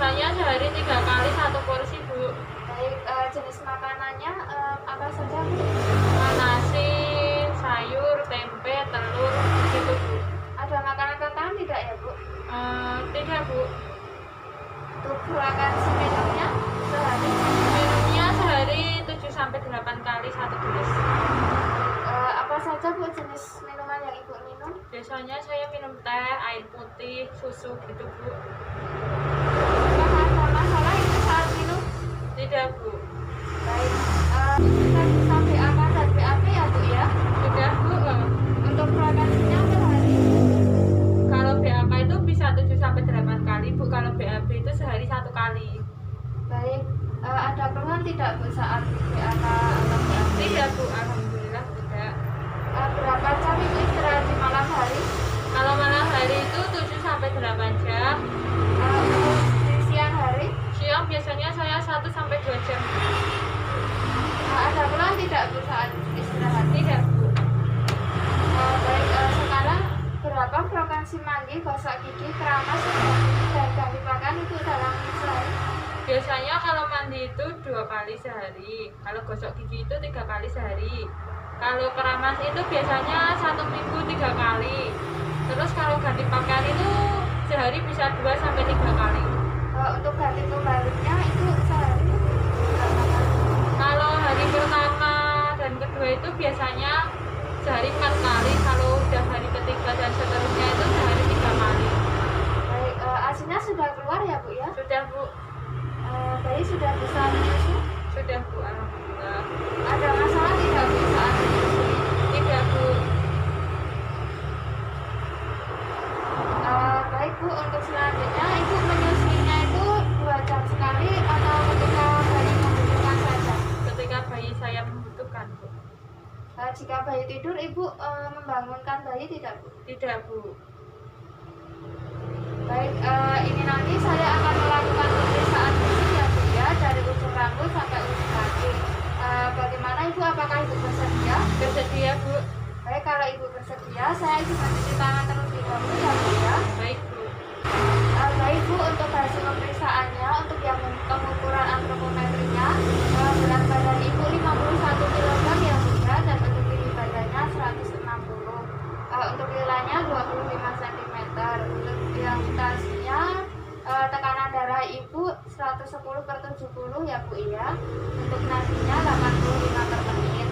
Biasanya sehari 3 kali 1 porsi, Bu. Baik, jenis makanannya apa saja, Bu? Nasi, sayur, tempe, telur, gitu, Bu. Ada makanan tambahan tidak ya, Bu? Tidak, Bu. Untuk frekuensi minumnya sehari Minumnya sehari 7 sampai 8 kali 1 gelas. apa saja, Bu, jenis minuman yang Ibu minum? Biasanya saya minum teh, air putih, susu gitu, Bu. Apakah ada masalah itu saat minum? Tidak, Bu. Baik, kita bisa BAK dan BAP ya, Bu ya? Sudah, Bu. Untuk frekuensinya per hari? Kalau BAK itu bisa 7 sampai 8 kali, Bu. Kalau BAB itu sehari 1 kali. Baik, ada keluhan tidak, Bu, saat BAK atau BAP? Tidak, Bu. Alhamdulillah tidak. Berapa jam itu istirahat di malam hari? Kalau malam hari itu 7 sampai 8 jam. Untuk di siang hari? Siang biasanya saya 1 sampai 2 jam. Ada keluhan tidak, Bu, saat istirahat? Tidak, Bu. Baik, sekarang berapa frekuensi mandi, gosok gigi, keramas, dan ganti pakaian itu dalam sehari? Biasanya kalau mandi itu 2 kali sehari. Kalau gosok gigi itu 3 kali sehari. Kalau keramas itu biasanya 1 minggu 3 kali. Terus kalau ganti pakaian itu sehari bisa 2 sampai 3 kali. Untuk ganti pembalutnya itu sehari berapa kali? Kalau hari pertama dan kedua itu biasanya sehari 4 kali. Kalau udah hari ketiga dan seterusnya itu sehari 3 kali. Baik, asinya sudah keluar ya, Bu ya? Sudah, Bu. Bayi sudah bisa menyusu? Sudah, Bu. Alhamdulillah. Ada masalah tidak, Bu, saat menyusu? Tidak, Bu. Baik, Bu, untuk selanjutnya Ibu menyusuinya itu 2 jam sekali atau ketika bayi membutuhkan saja? Ketika bayi saya membutuhkan, Bu. Jika bayi tidur, Ibu membangunkan bayi tidak, Bu? Tidak, Bu. Baik, ini nanti saya akan melakukan pemeriksaan fisik ya, Bu ya, dari ujung rambut sampai ujung kaki. Bagaimana Ibu, apakah Ibu bersedia? Bersedia, Bu. Baik, kalau Ibu bersedia, saya izin mencuci tangan terlebih dahulu ya, Bu ya. Baik, Bu. Baik, Bu, untuk hasil pemeriksaannya, untuk yang pengukuran antropometrinya, berat badan Ibu 51 kg ya, Bu ya, dan untuk tinggi badannya 160. Untuk nilainya 25 cm. Untuk yang tensinya, tekanan darah Ibu 110/70 ya, Bu ya. Untuk nadinya 85 per menit.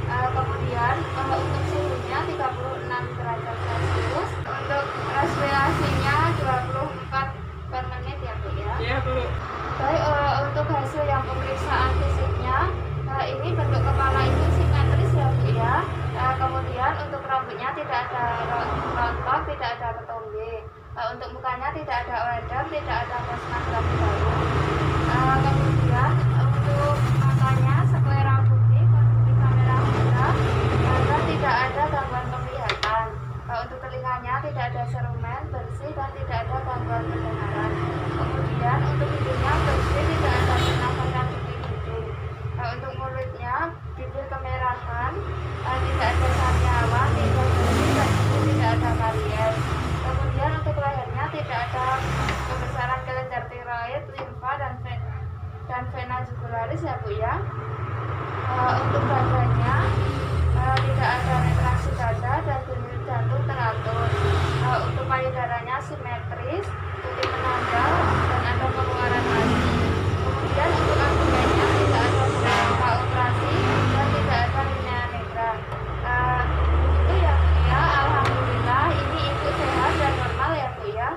Kemudian untuk suhunya 36 derajat Celcius. Untuk respirasinya 24 per menit ya, Bu ya. Ya, Bu. Baik, untuk hasil yang pemeriksaan fisiknya, ini bentuk kepala Ibu simetris ya, Bu ya. Kemudian untuk rambutnya tidak ada rontok, tidak ada ketombe. Untuk mukanya tidak ada wedam, tidak ada posma baru. Kemudian untuk matanya sklera putih, konjungtiva merah muda, dan tidak ada gangguan penglihatan. Untuk telinganya tidak ada serumen, bersih, dan tidak ada gangguan pendengaran. Kemudian untuk hidungnya bersih, tidak ada penampakan di hidung. Untuk mulutnya bibir kemerahan, tidak ada sariawan, tidak bersih, dan tidak ada karier. Kemudian untuk lehernya tidak ada pembesaran kelenjar tiroid, limfa, dan vena jugularis ya, Bu ya. Untuk dadanya tidak ada retraksi dada dan denyut jantung teratur. Untuk payudaranya simetris, putih menonjol, dan ada pengeluaran asi. Kemudian untuk abdomennya tidak ada beberapa operasi dan tidak ada linea negra. Itu ya, Bu ya. Alhamdulillah ini Ibu sehat dan normal ya, Bu ya.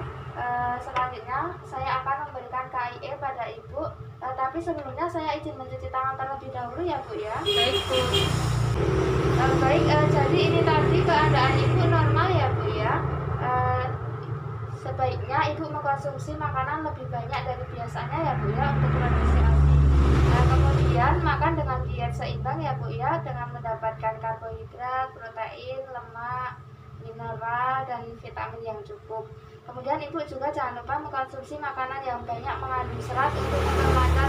Selanjutnya saya akan memberikan KIE pada Ibu, tapi sebelumnya saya izin mencuci tangan terlebih dahulu ya, Bu ya. Baik, Bu. Baik, jadi ini tadi keadaan Ibu normal ya, Bu ya. Sebaiknya Ibu mengkonsumsi makanan lebih banyak dari biasanya ya, Bu ya, untuk produksi ASI. Kemudian makan dengan diet seimbang ya, Bu ya, dengan mendapatkan karbohidrat, protein, lemak, mineral, dan vitamin yang cukup. Kemudian Ibu juga jangan lupa mengkonsumsi makanan yang banyak mengandung serat untuk memperlancar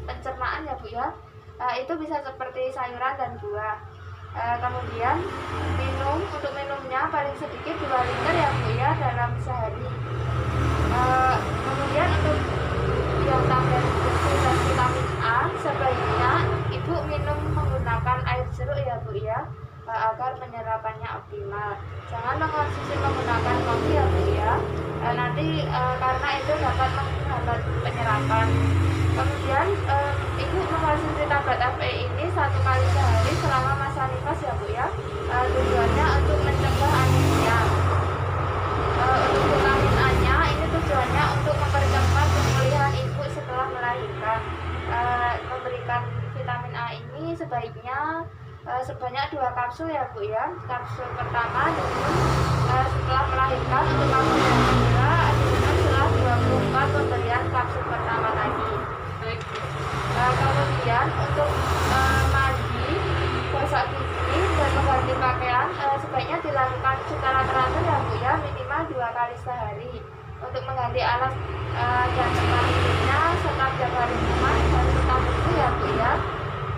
pencernaan ya, Bu ya. Itu bisa seperti sayuran dan buah. Kemudian untuk minumnya paling sedikit 2 liter ya, Bu ya, dalam sehari. Kemudian untuk Bu ya, agar penyerapannya optimal. Jangan mengkonsumsi menggunakan kopi ya Bu ya, nanti karena itu dapat menghambat penyerapan. Kemudian ibu mengkonsumsi tablet API ini 1 kali sehari selama masa nifas ya Bu ya. Tujuannya untuk mencegah anemia. Untuk vitamin A-nya ini tujuannya untuk mempercepat pemulihan ibu setelah melahirkan. Memberikan vitamin A ini sebaiknya sebanyak 2 kapsul ya Bu ya. Kapsul pertama setelah melahirkan untuk kamu yang kedua setelah 24 pemberian kapsul pertama tadi. Kemudian untuk mandi, gosok gigi dan mengganti pakaian sebaiknya dilakukan secara teratur ya Bu ya, minimal 2 kali sehari. Untuk mengganti alas dan tempat tidurnya serta jaga lingkungan harus tetap bersih ya Bu ya.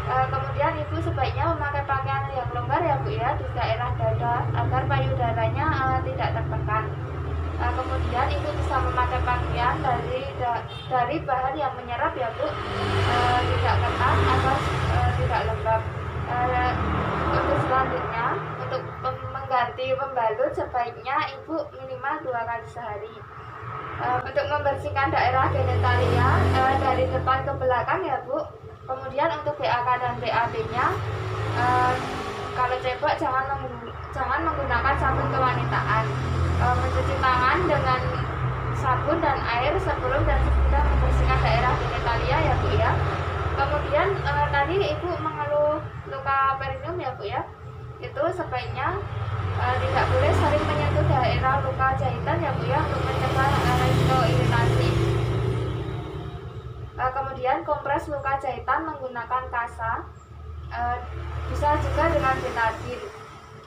Kemudian ibu sebaiknya memakai pakaian yang longgar ya Bu ya di daerah dada agar payudaranya tidak tertekan. Kemudian ibu bisa memakai pakaian dari bahan yang menyerap ya Bu, tidak ketat atau tidak lembab. Untuk selanjutnya untuk mengganti pembalut sebaiknya ibu minimal 2 kali sehari. Untuk membersihkan daerah genitalia dari depan ke belakang ya Bu. Kemudian untuk BAK dan BAB-nya, kalau cebok jangan menggunakan sabun kewanitaan. Mencuci tangan dengan sabun dan air sebelum dan sesudah membersihkan daerah genitalia ya Bu ya. Kemudian tadi ibu mengeluh luka perineum ya Bu ya, itu sebaiknya tidak boleh sering menyentuh daerah luka jahitan ya Bu ya untuk mencegah resiko iritasi. Kemudian kompres luka jahitan menggunakan kasa, bisa juga dengan betadine.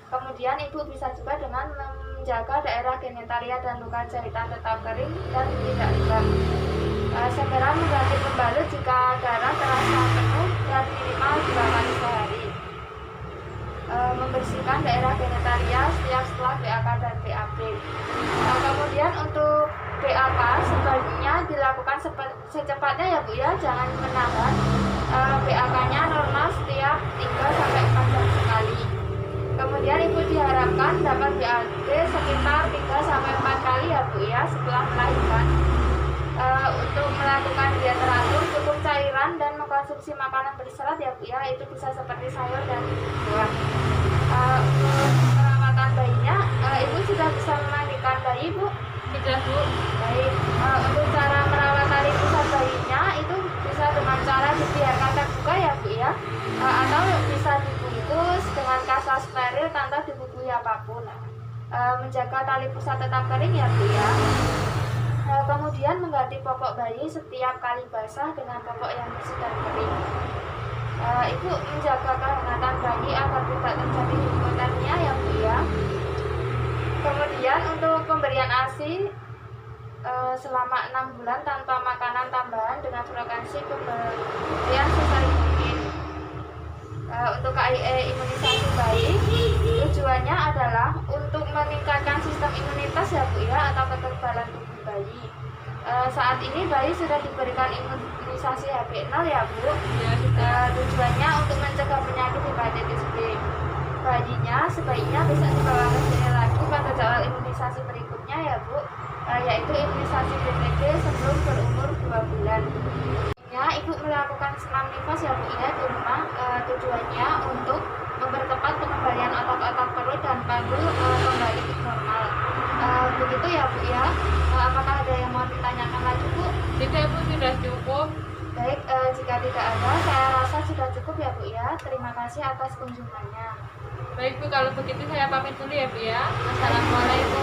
Kemudian ibu bisa juga dengan menjaga daerah genitalia dan luka jahitan tetap kering dan tidak lembab. Segera mengganti pembalut jika darah terasa penuh dan minimal 2 kali sehari. Membersihkan daerah genitalia setiap setelah BAK dan BAB. Kemudian untuk BAK sebaiknya dilakukan secepatnya ya Bu ya, jangan menahan. BAK-nya normal setiap 3-4 jam sekali. Kemudian ibu diharapkan dapat BAB sekitar 3-4 kali ya Bu ya setelah melahirkan. Untuk melakukan diet teratur cukup cairan dan mengkonsumsi makanan berserat ya Bu ya, itu bisa seperti sayur dan buah. Untuk perawatan bayinya, ibu sudah bisa memandikan bayi Bu? Sudah Bu. Baik. Untuk cara merawat tali pusat bayinya itu bisa dengan cara dibiarkan terbuka ya Bu ya, atau bisa dibungkus dengan kasa steril tanpa dibubuhi apapun. Menjaga tali pusat tetap kering ya Bu ya. Kemudian mengganti popok bayi setiap kali basah dengan popok yang bersih dan kering. Ibu menjaga kehangatan bayi agar tidak terjadi hipotermia ya Bu ya. Kemudian untuk pemberian ASI selama 6 bulan tanpa makanan tambahan dengan frekuensi pemberian sesering mungkin. Untuk KIE imunisasi bayi tujuannya adalah untuk meningkatkan sistem imunitas ya Bu ya, atau kekebalan tubuh bayi. Saat ini bayi sudah diberikan imunisasi HB0 ya Bu. Tujuannya untuk mencegah penyakit hepatitis B. Bayinya sebaiknya bisa dibawa ke sini lagi pada jadwal imunisasi berikutnya ya Bu, yaitu imunisasi BCG sebelum berumur 2 bulan. Ibu melakukan senam nifas ya Bu ya di rumah, tujuannya untuk mempercepat pengembalian otot-otot perut dan panggul kembali normal. Begitu ya Bu ya. Apakah ada yang mau ditanyakan lagi Bu? Tidak Bu, sudah cukup. Baik, jika tidak ada, saya rasa sudah cukup ya Bu ya. Terima kasih atas kunjungannya. Baik Bu, kalau begitu saya pamit dulu ya Bu ya. Assalamualaikum.